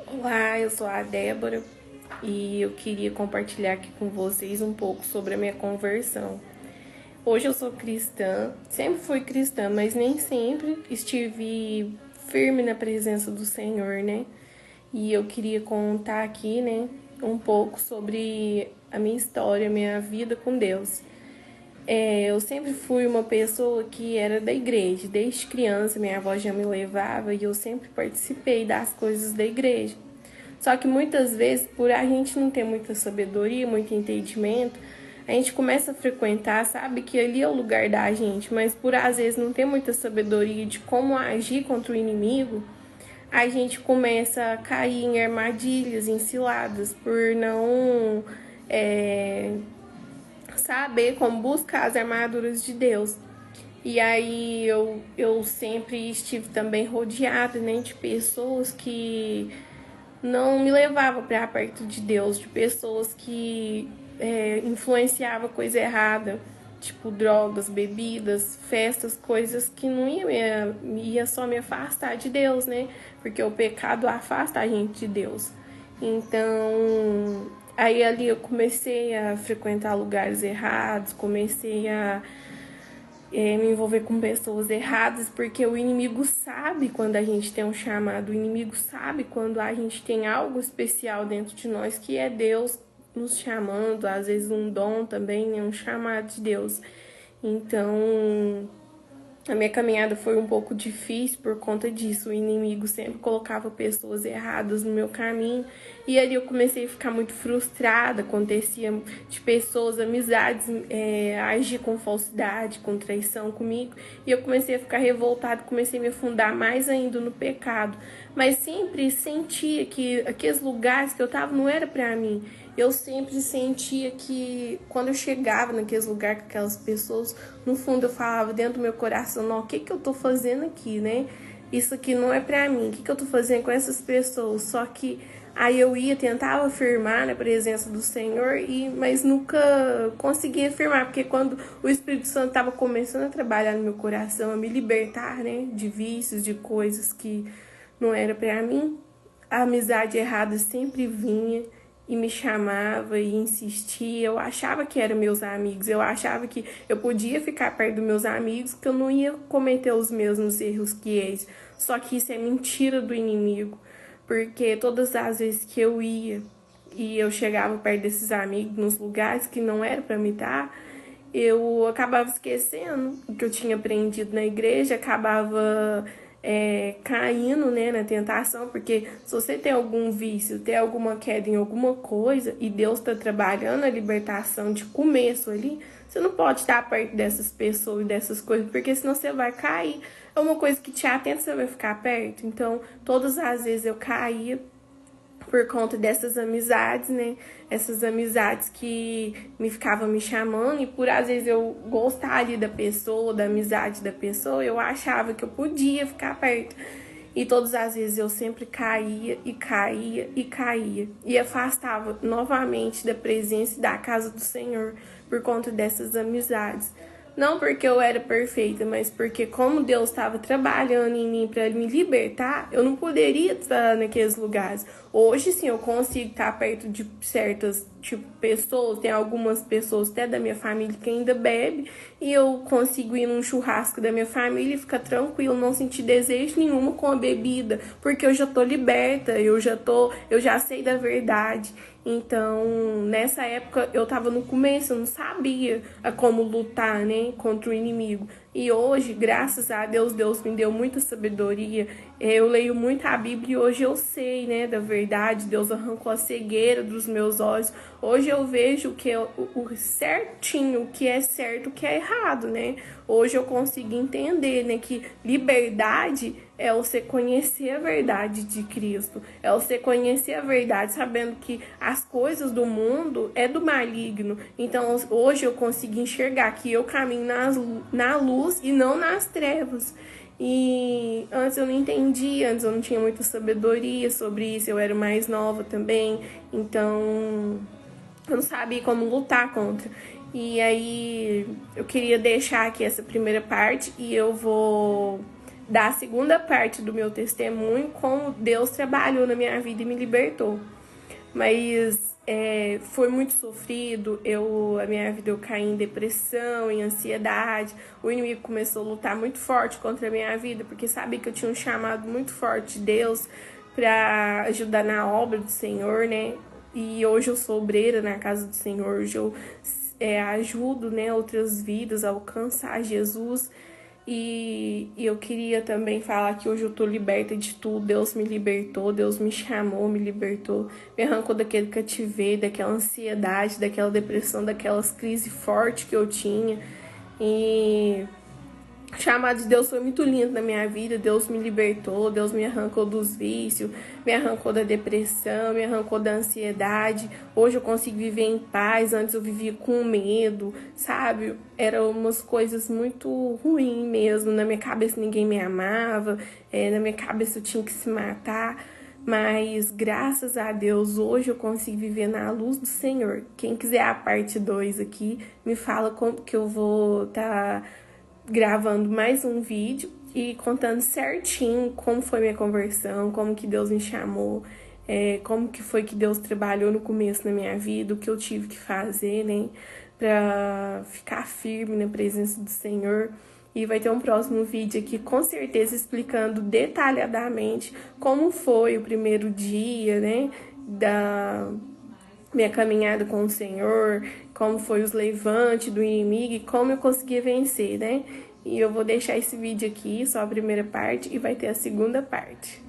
Olá, eu sou a Débora e eu queria compartilhar aqui com vocês um pouco sobre a minha conversão. Hoje eu sou cristã, sempre fui cristã, mas nem sempre estive firme na presença do Senhor, né? E eu queria contar aqui, né, um pouco sobre a minha história, a minha vida com Deus. Eu sempre fui uma pessoa que era da igreja, desde criança minha avó já me levava e eu sempre participei das coisas da igreja. Só que muitas vezes, por a gente não ter muita sabedoria, muito entendimento, a gente começa a frequentar, sabe que ali é o lugar da gente, mas por às vezes não ter muita sabedoria de como agir contra o inimigo, a gente começa a cair em armadilhas, em ciladas, por não saber como buscar as armaduras de Deus. E aí eu sempre estive também rodeada, né, de pessoas que não me levavam para perto de Deus, de pessoas que influenciavam coisa errada, tipo drogas, bebidas, festas, coisas que não ia só me afastar de Deus, né? Porque o pecado afasta a gente de Deus. Então, aí ali eu comecei a frequentar lugares errados, comecei a me envolver com pessoas erradas, porque o inimigo sabe quando a gente tem um chamado, o inimigo sabe quando a gente tem algo especial dentro de nós, que é Deus nos chamando, às vezes um dom também, é um chamado de Deus. Então, a minha caminhada foi um pouco difícil por conta disso. O inimigo sempre colocava pessoas erradas no meu caminho. E ali eu comecei a ficar muito frustrada. Acontecia de pessoas, amizades, agir com falsidade, com traição comigo. E eu comecei a ficar revoltada, comecei a me afundar mais ainda no pecado. Mas sempre sentia que aqueles lugares que eu estava não era para mim. Eu sempre sentia que quando eu chegava naqueles lugares com aquelas pessoas, no fundo eu falava dentro do meu coração, não, o que eu tô fazendo aqui, né? Isso aqui não é pra mim, o que eu tô fazendo com essas pessoas? Só que aí eu ia, tentava afirmar na presença do Senhor, mas nunca conseguia afirmar, porque quando o Espírito Santo estava começando a trabalhar no meu coração, a me libertar, né, de vícios, de coisas que não era pra mim, a amizade errada sempre vinha e me chamava e insistia. Eu achava que eram meus amigos, eu achava que eu podia ficar perto dos meus amigos, que eu não ia cometer os mesmos erros que eles. Só que isso é mentira do inimigo, porque todas as vezes que eu ia e eu chegava perto desses amigos nos lugares que não era para me estar, eu acabava esquecendo o que eu tinha aprendido na igreja, acabava caindo, né, na tentação, porque se você tem algum vício, tem alguma queda em alguma coisa e Deus está trabalhando a libertação de começo ali, você não pode estar perto dessas pessoas e dessas coisas, porque senão você vai cair. É uma coisa que te atenta, você vai ficar perto. Então, todas as vezes eu caía por conta dessas amizades, né? Essas amizades que me ficavam me chamando, e por às vezes eu gostar ali da pessoa, da amizade da pessoa, eu achava que eu podia ficar perto. E todas as vezes eu sempre caía e caía e caía. E afastava novamente da presença e da casa do Senhor por conta dessas amizades. Não porque eu era perfeita, mas porque como Deus estava trabalhando em mim para me libertar, eu não poderia estar naqueles lugares. Hoje sim eu consigo estar perto de certas pessoas, tem algumas pessoas até da minha família que ainda bebe, e eu consigo ir num churrasco da minha família e ficar tranquilo, não sentir desejo nenhuma com a bebida, porque eu já tô liberta, eu já sei da verdade. Então, nessa época eu tava no começo, eu não sabia como lutar, né, contra o inimigo. E hoje, graças a Deus, Deus me deu muita sabedoria. Eu leio muito a Bíblia e hoje eu sei, né, da verdade. Deus arrancou a cegueira dos meus olhos. Hoje eu vejo que o certinho, o que é certo, o que é errado, né? Hoje eu consigo entender, né, que liberdade é você conhecer a verdade de Cristo, é você conhecer a verdade sabendo que as coisas do mundo é do maligno. Então hoje eu consigo enxergar que eu caminho na luz e não nas trevas. E antes eu não entendia, antes eu não tinha muita sabedoria sobre isso, eu era mais nova também, então eu não sabia como lutar contra. E aí eu queria deixar aqui essa primeira parte e eu vou dar a segunda parte do meu testemunho, como Deus trabalhou na minha vida e me libertou. Mas foi muito sofrido, a minha vida eu caí em depressão, em ansiedade. O inimigo começou a lutar muito forte contra a minha vida, porque sabia que eu tinha um chamado muito forte de Deus para ajudar na obra do Senhor, né? E hoje eu sou obreira na casa do Senhor, hoje eu ajudo, né, outras vidas a alcançar Jesus. E eu queria também falar que hoje eu tô liberta de tudo. Deus me libertou, Deus me chamou, me libertou, me arrancou daquele cativeiro, daquela ansiedade, daquela depressão, daquelas crises fortes que eu tinha. E o chamado de Deus foi muito lindo na minha vida. Deus me libertou, Deus me arrancou dos vícios, me arrancou da depressão, me arrancou da ansiedade. Hoje eu consigo viver em paz. Antes eu vivia com medo, sabe? Eram umas coisas muito ruins mesmo. Na minha cabeça ninguém me amava, na minha cabeça eu tinha que se matar. Mas graças a Deus hoje eu consigo viver na luz do Senhor. Quem quiser a parte 2 aqui, me fala como que eu vou estar gravando mais um vídeo e contando certinho como foi minha conversão, como que Deus me chamou, como que foi que Deus trabalhou no começo da minha vida, o que eu tive que fazer, né, pra ficar firme na presença do Senhor. E vai ter um próximo vídeo aqui, com certeza, explicando detalhadamente como foi o primeiro dia, né, da minha caminhada com o Senhor, como foi os levantes do inimigo e como eu consegui vencer, né? E eu vou deixar esse vídeo aqui, só a primeira parte, e vai ter a segunda parte.